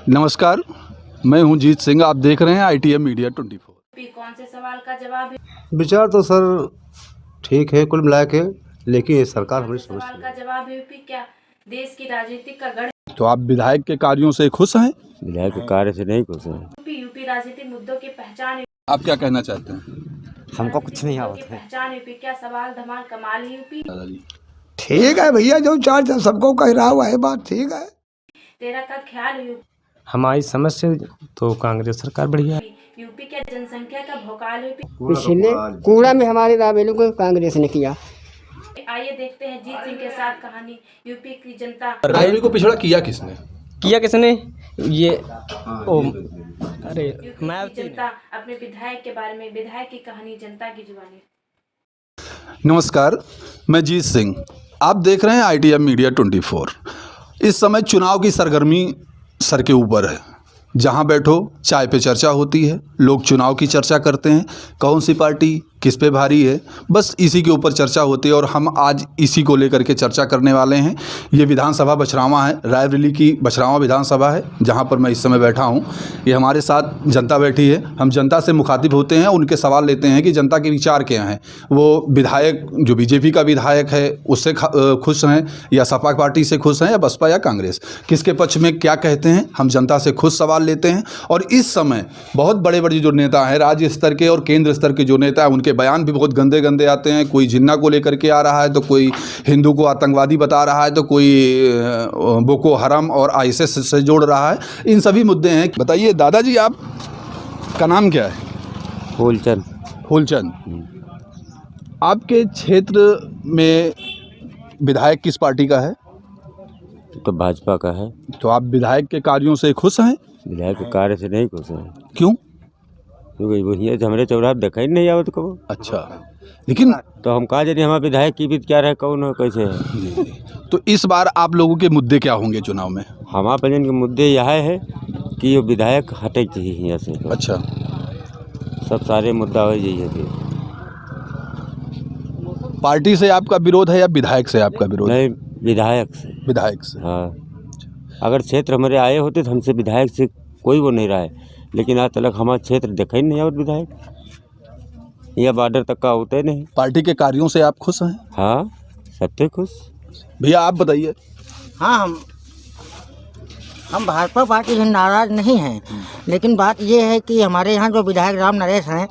नमस्कार, मैं हूं जीत सिंह। आप देख रहे हैं ITM मीडिया 24। कौन से सवाल का जवाब है? विचार तो सर ठीक है, कुल मिला के, लेकिन ये सरकार हमारी समझ सवाल का जवाब है यूपी क्या देश की राजनीति का गढ़? तो आप विधायक के कार्यों से खुश हैं? विधायक के कार्य से नहीं खुश हैं। यूपी राजनीतिक मुद्दों की पहचान। आप क्या कहना चाहते हैं? हमको कुछ नहीं आता है। पहचान यूपी क्या सवाल धमाल कमाल है यूपी। ठीक है भैया, जो चार सबको कह रहा हुआ है बात ठीक है। तेरा का ख्याल है यूपी। हमारी समझ से तो कांग्रेस सरकार बढ़िया है। यूपी के जनसंख्या का भोकाल है। पिछले कूड़ा में हमारे राबेलों को कांग्रेस ने किया। आइए देखते हैं जीत सिंह के साथ कहानी। यूपी की जनता रायबरेली को पिछड़ा किया किसने? किसने ये अरे मैं जनता अपने विधायक के बारे में, विधायक की कहानी जनता की जुबानी। नमस्कार, मैं जीत सिंह। आप देख रहे हैं ITM मीडिया 24। इस समय चुनाव की सरगर्मी सर के ऊपर है। जहां बैठो चाय पे चर्चा होती है, लोग चुनाव की चर्चा करते हैं, कौन सी पार्टी किस पे भारी है, बस इसी के ऊपर चर्चा होती है। और हम आज इसी को लेकर के चर्चा करने वाले हैं। ये विधानसभा बछरावा है, रायबरेली की बछरावा विधानसभा है, जहां पर मैं इस समय बैठा हूं। ये हमारे साथ जनता बैठी है। हम जनता से मुखातिब होते हैं, उनके सवाल लेते हैं कि जनता के विचार क्या हैं। वो विधायक जो BJP का विधायक है उससे खुश हैं, या सपा पार्टी से खुश हैं, या बसपा या कांग्रेस, किसके पक्ष में क्या कहते हैं। हम जनता से खुद सवाल लेते हैं। और इस समय बहुत बड़े बड़े जो नेता हैं, राज्य स्तर के और केंद्र स्तर के जो नेता हैं, उनके बयान भी बहुत गंदे गंदे आते हैं। कोई जिन्ना को लेकर के आ रहा है, तो कोई हिंदू को आतंकवादी बता रहा है, तो कोई बोको हराम और ISIS से जोड़ रहा है। इन सभी मुद्दे हैं। बताइए दादाजी, आप का नाम क्या है? फूलचंद। आपके क्षेत्र में विधायक किस पार्टी का है? तो भाजपा का है। तो आप विधायक के कार्यों से खुश हैं? विधायक के कार्य से नहीं खुश हैं। क्यों? क्योंकि वही हमारे चौराहा देखा ही नहीं आवत कबो। अच्छा, लेकिन तो हम कहा जाए हमारे विधायक की भी क्या रहे, कौन है, कैसे है। तो इस बार आप लोगों के मुद्दे क्या होंगे चुनाव में? हमारे पंजन के मुद्दे यह है कि ये विधायक हटे चाहिए यहाँ से। अच्छा, सब सारे मुद्दा हो जाइए कि पार्टी से आपका विरोध है या विधायक से आपका विरोध? नहीं, विधायक से। विधायक से। हाँ, अगर क्षेत्र हमारे आए होते तो हमसे विधायक से कोई वो नहीं रहा है, लेकिन आज तक हमारा क्षेत्र देखा ही नहीं आवत विधायक, या बॉर्डर तक का होते नहीं। पार्टी के कार्यों से आप खुश हैं? हाँ, सबसे खुश। भैया आप बताइए। हाँ, हम भाजपा पार्टी से नाराज नहीं हैं, लेकिन बात ये है कि हमारे यहाँ जो विधायक राम नरेश हैं,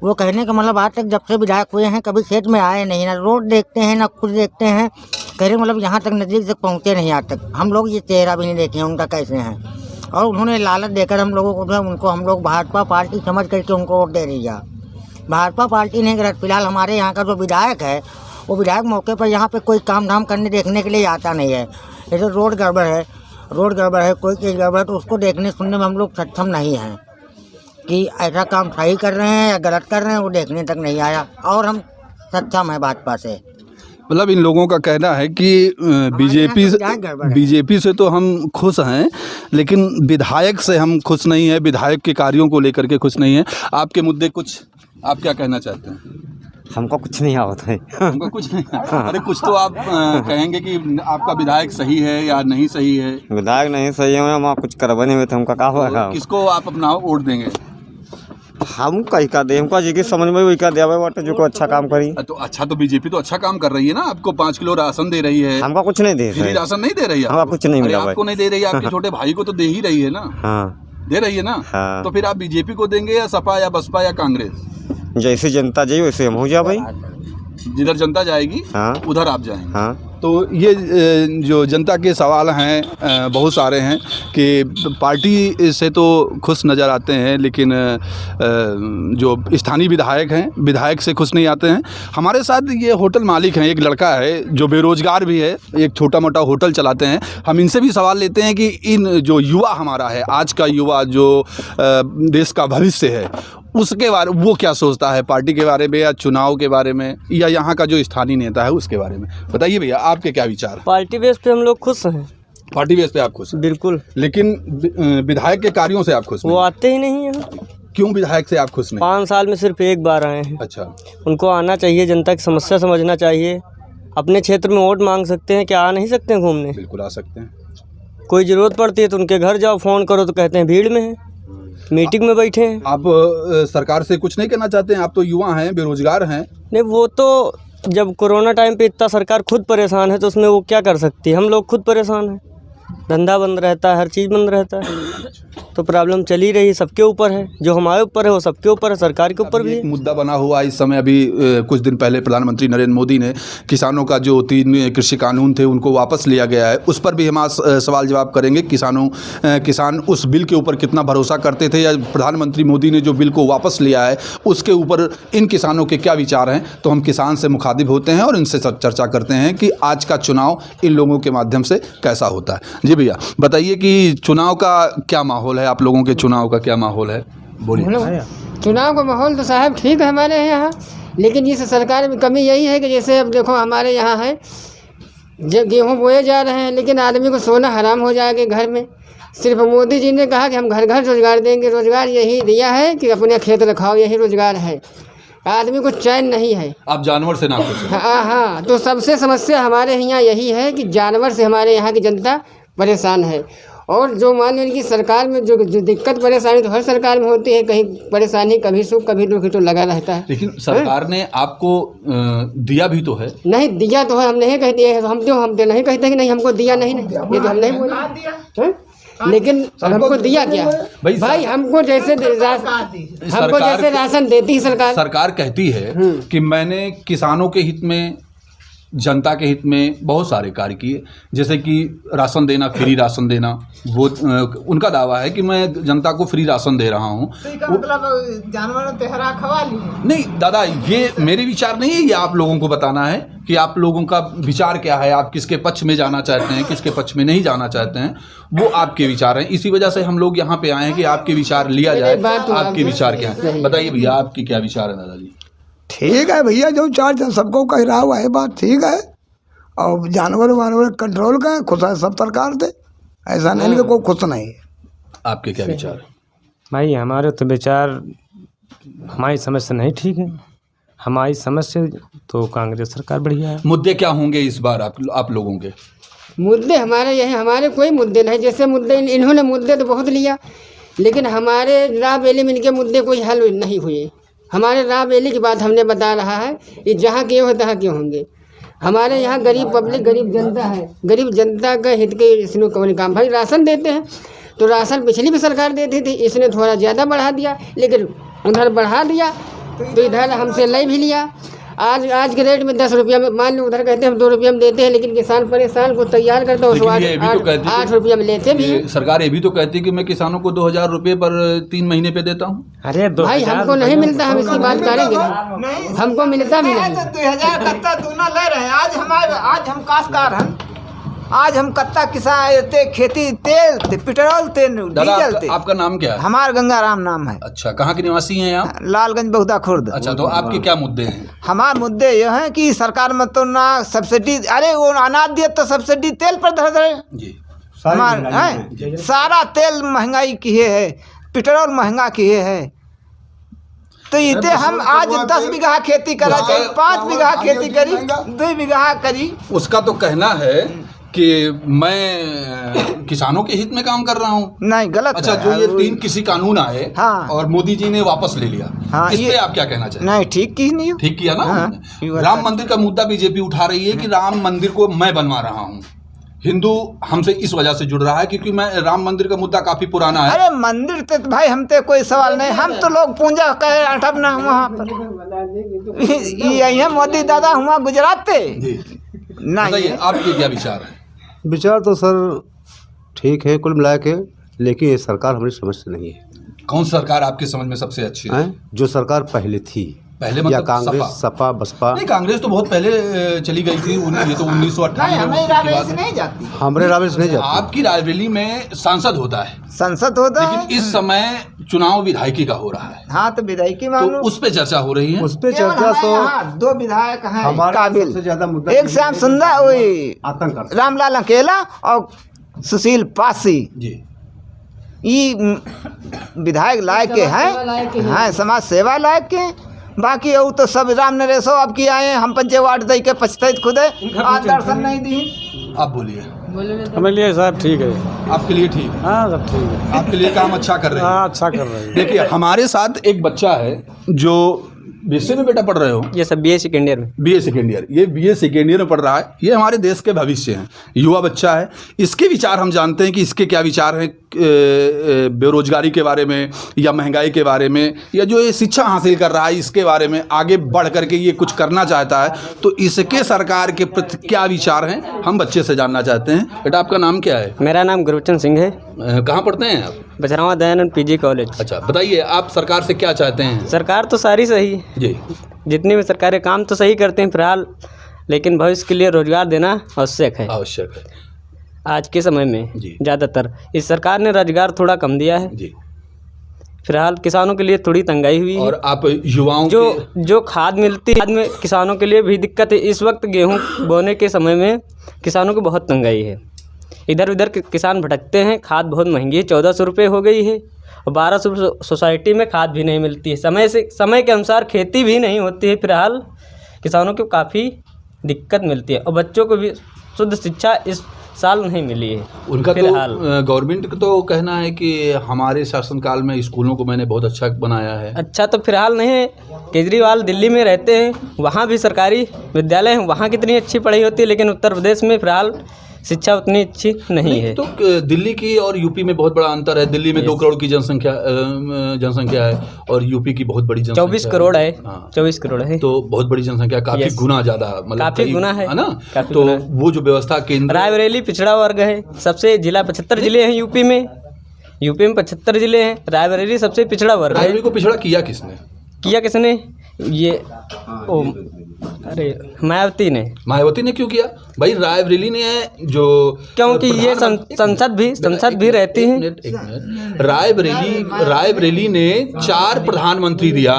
वो कहने का मतलब आज तक जब से विधायक हुए हैं कभी क्षेत्र में आए नहीं, ना रोड देखते हैं ना कुछ देखते हैं। कह मतलब यहाँ तक नज़दीक तक पहुँचे नहीं आज तक। हम लोग ये चेहरा भी नहीं देखे हैं उनका कैसे हैं। और उन्होंने लालच देकर हम लोगों को उनको हम लोग भाजपा पार्टी समझ करके उनको वोट दे दिया। भाजपा पार्टी नहीं गलत। फिलहाल हमारे यहाँ का जो विधायक है, वो विधायक मौके पर यहाँ पे कोई काम धाम करने देखने के लिए आता नहीं है। जैसे रोड गड़बड़ है, कोई चीज़ गड़बड़ है, तो उसको देखने सुनने में हम लोग सक्षम नहीं हैं कि ऐसा काम सही कर रहे हैं या गलत कर रहे हैं, वो देखने तक नहीं आया। और हम सक्षम हैं भाजपा से। मतलब इन लोगों का कहना है कि बीजेपी से तो हम खुश हैं, लेकिन विधायक से हम खुश नहीं हैं, विधायक के कार्यों को लेकर के खुश नहीं हैं। आपके मुद्दे कुछ, आप क्या कहना चाहते हैं? हमको कुछ नहीं आवत है। हमको कुछ नहीं। अरे कुछ तो आप कहेंगे कि आपका विधायक सही है या नहीं सही है। विधायक नहीं सही है, हम कुछ करवा नहीं हुए थे, हमका क्या हुआ? किसको आप अपना वोट देंगे? हम कहीं का दे, हमको जी समझ में वही का दिया बाटे जो को अच्छा काम करी। तो अच्छा, तो बीजेपी तो अच्छा काम कर रही है ना, आपको 5 किलो राशन दे रही है। हमको कुछ नहीं दे रही। राशन नहीं दे रही है? हमको कुछ नहीं मिला। आपको नहीं दे रही है, आपके छोटे भाई को तो दे ही रही है ना। हाँ, दे रही है ना। हाँ। तो फिर आप बीजेपी को देंगे या सपा या बसपा या कांग्रेस? जैसे जनता जाए वैसे हम हो जा भाई। जिधर जनता जाएगी हाँ, उधर आप जाएंगे। हाँ। तो ये जो जनता के सवाल हैं बहुत सारे हैं कि पार्टी से तो खुश नज़र आते हैं, लेकिन जो स्थानीय विधायक हैं, विधायक से खुश नहीं आते हैं। हमारे साथ ये होटल मालिक हैं, एक लड़का है जो बेरोजगार भी है, एक छोटा मोटा होटल चलाते हैं। हम इनसे भी सवाल लेते हैं कि इन जो युवा हमारा है, आज का युवा जो देश का भविष्य है, उसके बारे वो क्या सोचता है, पार्टी के बारे में या चुनाव के बारे में, या यहाँ का जो स्थानीय नेता है उसके बारे में। बताइए भैया, आपके क्या विचार? पार्टी बेस पे हम लोग खुश हैं। पार्टी बेस पे आप खुश? बिल्कुल। लेकिन विधायक के कार्यों से आप खुश नहीं? वो आते ही नहीं हैं। क्यों विधायक से आप खुश नहीं? 5 साल में सिर्फ एक बार आए हैं। अच्छा। उनको आना चाहिए, जनता की समस्या समझना चाहिए। अपने क्षेत्र में वोट मांग सकते हैं, क्या आ नहीं सकते हैं घूमने? बिल्कुल आ सकते हैं। कोई ज़रूरत पड़ती है तो उनके घर जाओ, फ़ोन करो तो कहते हैं भीड़ में है, मीटिंग में बैठे हैं। आप सरकार से कुछ नहीं कहना चाहते हैं? आप तो युवा हैं, बेरोजगार हैं। नहीं, वो तो जब कोरोना टाइम पे इतना सरकार खुद परेशान है तो उसमें वो क्या कर सकती है। हम लोग खुद परेशान हैं, धंधा बंद रहता है, हर चीज़ बंद रहता है, तो प्रॉब्लम चली रही, सबके ऊपर है। जो हमारे ऊपर है वो सबके ऊपर है, सरकार के ऊपर भी एक है। मुद्दा बना हुआ इस समय। अभी कुछ दिन पहले प्रधानमंत्री नरेंद्र मोदी ने किसानों का जो 3 कृषि कानून थे उनको वापस लिया गया है, उस पर भी हम आज सवाल जवाब करेंगे। किसान उस बिल के ऊपर कितना भरोसा करते थे, या प्रधानमंत्री मोदी ने जो बिल को वापस लिया है उसके ऊपर इन किसानों के क्या विचार हैं। तो हम किसान से मुखातिब होते हैं और इनसे चर्चा करते हैं कि आज का चुनाव इन लोगों के माध्यम से कैसा होता है। जी भैया बताइए कि चुनाव का क्या माहौल है, आप लोगों के चुनाव का क्या माहौल है, बोलिए। चुनाव का माहौल तो साहब ठीक है हमारे यहाँ, लेकिन इस सरकार में कमी यही है कि जैसे अब देखो हमारे यहाँ है, जब गेहूँ बोए जा रहे हैं लेकिन आदमी को सोना हराम हो जाएगा घर में। सिर्फ मोदी जी ने कहा कि हम घर घर रोजगार देंगे, रोजगार यही दिया है कि अपने खेत रखाओ, यही रोजगार है। आदमी को चैन नहीं है। आप जानवर से ना खुश हैं? हाँ, तो सबसे समस्या हमारे यहाँ यही है कि जानवर से हमारे यहाँ की जनता परेशान है। और जो मान लीजिए कि सरकार में जो दिक्कत परेशानी तो हर सरकार में होती है, कहीं परेशानी कभी सुख कभी दुख तो लगा रहता है। लेकिन सरकार ने आपको दिया भी तो है। नहीं दिया तो है, हम नहीं कहते हैं, हम तो नहीं कहते कि नहीं हमको दिया नहीं, ये तो हम नहीं बोले, लेकिन हमको दिया क्या भाई? हमको जैसे राशन देती है सरकार। सरकार कहती है कि मैंने किसानों के हित में, जनता के हित में बहुत सारे कार्य किए, जैसे कि राशन देना, फ्री राशन देना। वो उनका दावा है कि मैं जनता को फ्री राशन दे रहा हूँ। तो मतलब जानवर तेहरा खवा लिए। नहीं दादा, ये मेरे विचार नहीं है, ये आप लोगों को बताना है कि आप लोगों का विचार क्या है, आप किसके पक्ष में जाना चाहते हैं, किसके पक्ष में नहीं जाना चाहते हैं, वो आपके विचार हैं। इसी वजह से हम लोग यहाँ पे आए हैं कि आपके विचार लिया जाए। आपके विचार क्या है बताइए भैया, आपकी क्या विचार है दादाजी? ठीक है भैया, जो चार्ज सबको कह रहा हुआ है बात ठीक है। और जानवर वानवर कंट्रोल का खुश है सब सरकार से, ऐसा नहीं कि कोई खुश नहीं है। आपके क्या विचार है? भाई हमारे तो विचार, हमारी समझ से नहीं ठीक है। हमारी समझ से तो कांग्रेस सरकार बढ़िया है। मुद्दे क्या होंगे इस बार आप लोगों के? मुद्दे हमारे यही, हमारे कोई मुद्दे नहीं। जैसे मुद्दे इन्होंने मुद्दे तो बहुत लिया, लेकिन हमारे रायबरेली में इनके मुद्दे कोई हल नहीं हुए। हमारे रायबरेली की बात हमने बता रहा है, ये जहाँ के हो तहाँ के होंगे। हमारे यहाँ गरीब पब्लिक, गरीब जनता है, गरीब जनता का हित के इसमें कौन काम। भाई राशन देते हैं तो राशन पिछली भी सरकार देती थी, इसने थोड़ा ज़्यादा बढ़ा दिया, लेकिन उधर बढ़ा दिया तो इधर हमसे ले भी लिया। आज के रेट में 10 रुपया में, मान लो उधर कहते हैं हम 2 रुपया में देते हैं, लेकिन किसान परेशान को तैयार करता है, उसको 8 रुपया में लेते भी। सरकार ये भी तो कहती है कि मैं किसानों को 2000 रुपये पर 3 महीने पे देता हूँ। अरे भाई हमको नहीं मिलता, हम इसकी बात करेंगे, हमको मिलता भी नहीं। 2000 कत्ता दूना ले रहे हैं। आज हम काश्तकार हैं, आज हम कत्ता किसान खेती तेल पेट्रोल तेल डीजल तेल। आपका नाम क्या है? हमारा गंगाराम नाम है। अच्छा, कहाँ के निवासी हैं आप? लालगंज बहुधा खुर्द। अच्छा, तो आपके क्या मुद्दे हैं? हमारे मुद्दे ये हैं कि सरकार में तो ना सब्सिडी, अरे वो अनाज दिए तो सब्सिडी तेल पर धर दे जी। हमारे सारा तेल महंगाई किए है, पेट्रोल महंगा किए है। तो इतने हम आज 10 बीघा खेती करा चाहिए, 5 बीघा खेती करी, 2 बीघा करी। उसका तो कहना है कि मैं किसानों के हित में काम कर रहा हूँ। नहीं, गलत। अच्छा, जो ये 3 कृषि कानून आए, हाँ, और मोदी जी ने वापस ले लिया, हाँ, इस पे आप क्या कहना चाहते हैं? नहीं, ठीक की नहीं, ठीक किया ना। हाँ, राम मंदिर का मुद्दा बीजेपी उठा रही है कि राम मंदिर को मैं बनवा रहा हूँ। हिंदू हमसे इस वजह से जुड़ रहा है क्योंकि मैं राम मंदिर का मुद्दा काफी पुराना है। अरे मंदिर तो भाई हम तो कोई सवाल नहीं, हम तो लोग पूजा कहे अठब ना वहाँ पर। यही मोदी दादा हुआ गुजरात पे नहीं। आपके क्या विचार है? विचार तो सर ठीक है कुल मिला के, लेकिन ये सरकार हमारी समझ से नहीं है। कौन सरकार आपकी समझ में सबसे अच्छी है? जो सरकार पहले थी, पहले या मतलब कांग्रेस, सपा, बसपा। नहीं, कांग्रेस तो बहुत पहले चली गई थी, ये तो 1998 हमें रायबरेली से नहीं जाती। हमारे रायबरेली से नहीं जाती। आपकी रायबरेली में सांसद होता है, संसद होता है, लेकिन इस समय चुनाव विधायकी का हो रहा है। हाँ, तो विधायकी तो मानो उस पे चर्चा हो रही है। उस पे चर्चा तो 2 विधायक हैं हमारे काबिल, सबसे ज्यादा मुद्दा एक श्याम सुंदर, वही आतंक, रामलाल अकेला और सुशील पासी जी। ये विधायक लायक के हैं, हाँ, समाज सेवा लायक के। बाकी वो तो सब राम नरेशो अब की आए हैं, हम 5 वार्ड दे के पछताइत खुद है, आज दर्शन नहीं दी। आप बोलिए। हमारे लिए साहब ठीक है। आपके लिए ठीक है? हाँ सब ठीक है। आपके लिए काम अच्छा कर रहे हैं? हाँ अच्छा कर रहे हैं। देखिए हमारे साथ एक बच्चा है जो बीएससी में बेटा पढ़ रहे हो? ये सब BA सेकेंड ईयर में। बीए सेकेंड ईयर, ये बीए सेकेंड ईयर में पढ़ रहा है। ये हमारे देश के भविष्य हैं, युवा बच्चा है। इसके विचार हम जानते हैं कि इसके क्या विचार हैं बेरोजगारी के बारे में या महंगाई के बारे में, या जो ये शिक्षा हासिल कर रहा है इसके बारे में, आगे बढ़ करके ये कुछ करना चाहता है तो इसके सरकार के प्रति क्या विचार हैं हम बच्चे से जानना चाहते हैं। बेटा आपका नाम क्या है? मेरा नाम गुरबचन सिंह है। कहाँ पढ़ते हैं आप? Bachhrawan Dayanand PG college. अच्छा बताइए, आप सरकार से क्या चाहते हैं? सरकार तो सारी सही है, जी, जितनी भी सरकारें काम तो सही करते हैं फिलहाल, लेकिन भविष्य के लिए रोजगार देना आवश्यक है। आवश्यक है आज के समय में जी। ज़्यादातर इस सरकार ने रोजगार थोड़ा कम दिया है। जी। फिलहाल किसानों के लिए थोड़ी तंगाई हुई है। और आप युवाओं जो खाद मिलती है, खाद में किसानों के लिए भी दिक्कत है। इस वक्त गेहूं बोने के समय में किसानों को बहुत तंगाई है। इधर उधर किसान भटकते हैं। खाद बहुत महंगी है, 1400 रुपये हो गई है और 1200 सोसाइटी में खाद भी नहीं मिलती है। समय के अनुसार खेती भी नहीं होती है। फिलहाल किसानों को काफ़ी दिक्कत मिलती है और बच्चों को भी शुद्ध शिक्षा इस साल नहीं मिली है। उनका फिलहाल तो गवर्नमेंट का तो कहना है कि हमारे शासनकाल में स्कूलों को मैंने बहुत अच्छा बनाया है। अच्छा तो फिलहाल नहीं है। केजरीवाल दिल्ली में रहते हैं, वहाँ भी सरकारी विद्यालय हैं, वहाँ कितनी अच्छी पढ़ाई होती है, लेकिन उत्तर प्रदेश में फिलहाल शिक्षा उतनी अच्छी नहीं है। तो दिल्ली की और यूपी में बहुत बड़ा अंतर है। दिल्ली में 2 करोड़ की जनसंख्या है और यूपी की बहुत बड़ी जनसंख्या 24 करोड़ है। हाँ। 24 करोड़ है तो बहुत बड़ी जनसंख्या, काफी गुना ज्यादा, मतलब काफी गुना है ना। काफी तो गुना है। वो जो व्यवस्था केंद्र रायबरेली पिछड़ा वर्ग है। सबसे जिला 75 जिले हैं यूपी में 75 जिले हैं। रायबरेली सबसे पिछड़ा वर्ग है। रायबरेली को पिछड़ा किया किसने? ये अरे मायावती ने क्यों किया भाई? रायबरेली ने जो क्योंकि ये संसद भी रहती है। एक मिनट। रायबरेली ने 4 प्रधानमंत्री दिया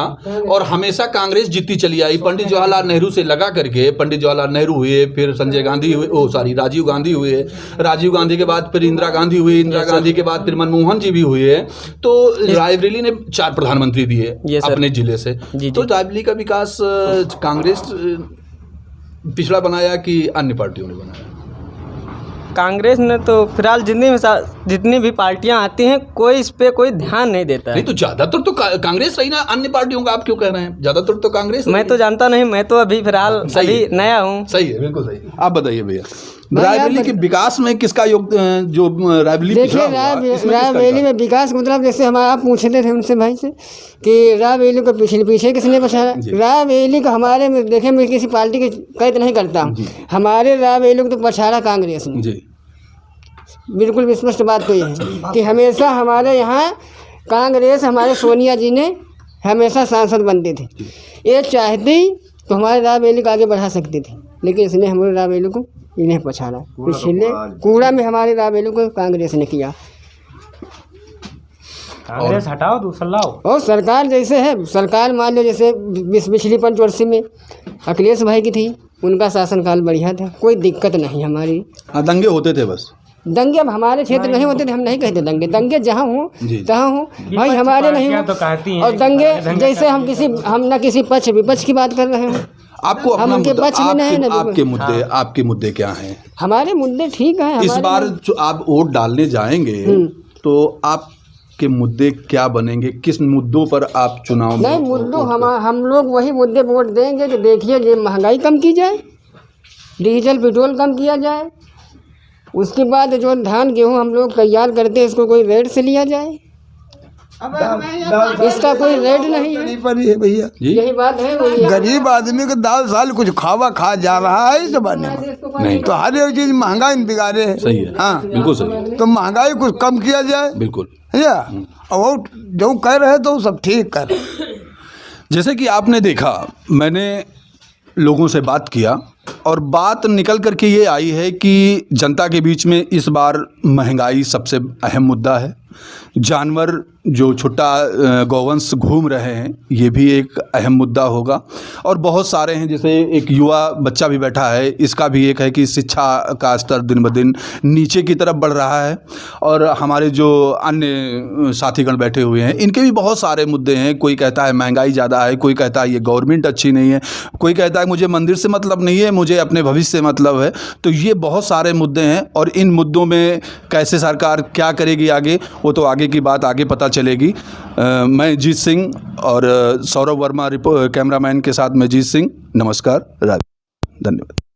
और हमेशा कांग्रेस जीतती चली आई। पंडित जवाहरलाल नेहरू से लगा करके, पंडित जवाहरलाल नेहरू हुए, फिर संजय गांधी हुए, राजीव गांधी हुए, राजीव गांधी के बाद फिर इंदिरा गांधी हुई, इंदिरा गांधी के बाद फिर मनमोहन जी भी हुए। तो रायबरेली ने 4 प्रधानमंत्री दिए अपने जिले से। तो रायबरेली का विकास कांग्रेस पिछड़ा बनाया कि अन्य पार्टियों ने बनाया? कांग्रेस ने तो फिलहाल जितनी भी पार्टियां आती हैं कोई इस पे कोई ध्यान नहीं देता है। नहीं तो ज्यादातर तो कांग्रेस रही ना, अन्य पार्टियों का आप क्यों कह रहे हैं? ज्यादातर तो कांग्रेस। मैं तो जानता नहीं, मैं तो अभी फिलहाल अभी नया हूँ। सही है, बिल्कुल सही। आप बताइए भैया, रायबरेली के विकास में किसका योगदान? जो रायबरेली देखिए रायबरेली में विकास मतलब जैसे आप पूछते थे उनसे भाई से कि रायबरेली को पीछे किसने बचाया? रायबरेली को हमारे में देखे, मैं किसी पार्टी की कैद नहीं करता, हमारे रायबरेली को तो पछाड़ा कांग्रेस ने जी। बिल्कुल स्पष्ट बात तो ये है कि हमेशा हमारे यहाँ कांग्रेस, हमारे सोनिया जी ने हमेशा सांसद बनते थे। ये चाहती तो हमारे रायबरेली को आगे बढ़ा सकती थी, लेकिन इसने हमारे रायबरेली को इन्हें पछाड़ा। पिछले कूड़ा में हमारे रायबरेली को कांग्रेस ने किया। कांग्रेस हटाओ दूसरा लाओ। और सरकार जैसे है, सरकार मान लो जैसे पिछली पंचवर्षीय में अखिलेश भाई की थी, उनका शासनकाल बढ़िया था, कोई दिक्कत नहीं हमारी। दंगे होते थे बस। दंगे अब हमारे क्षेत्र नहीं होते थे, हम नहीं कहते दंगे जहाँ हो तहाँ हो भाई, हमारे नहीं हो। और दंगे जैसे हम न किसी पक्ष विपक्ष की बात कर रहे हैं। आपको अपना आपके मुद्दे क्या हैं? हमारे मुद्दे ठीक हैं। इस बार जो आप वोट डालने जाएंगे तो आपके मुद्दे क्या बनेंगे? किस मुद्दों पर आप चुनाव में? नहीं, मुद्दों हम लोग वही मुद्दे वोट देंगे कि देखिए ये महंगाई कम की जाए, डीजल पेट्रोल कम किया जाए, उसके बाद जो धान गेहूँ हम लोग तैयार करते हैं इसको कोई रेट से लिया जाए। इसका कोई रेट नहीं है भैया, यही बात है। गरीब आदमी को 10 साल कुछ खावा खा जा रहा है इस जमाने में। नहीं तो हर एक चीज महंगाई बिगाड़े है। सही है, हाँ बिल्कुल सही। तो महंगाई कुछ कम किया जाए, बिल्कुल। और जो कह रहे तो सब ठीक कर। जैसे कि आपने देखा, मैंने लोगों से बात किया और बात निकल करके ये आई है कि जनता के बीच में इस बार महंगाई सबसे अहम मुद्दा है। जानवर जो छुट्टा गौवंश घूम रहे हैं, ये भी एक अहम मुद्दा होगा। और बहुत सारे हैं, जैसे एक युवा बच्चा भी बैठा है, इसका भी एक है कि शिक्षा का स्तर दिन ब दिन नीचे की तरफ बढ़ रहा है। और हमारे जो अन्य साथीगण बैठे हुए हैं, इनके भी बहुत सारे मुद्दे हैं। कोई कहता है महंगाई ज़्यादा है, कोई कहता है ये गवर्नमेंट अच्छी नहीं है, कोई कहता है मुझे मंदिर से मतलब नहीं है, मुझे अपने भविष्य से मतलब है। तो ये बहुत सारे मुद्दे हैं और इन मुद्दों में कैसे सरकार क्या करेगी आगे, वो तो आगे की बात आगे पता चलेगी। मैं जीत सिंह और सौरभ वर्मा कैमरामैन के साथ मैं जीत सिंह। नमस्कार, धन्यवाद।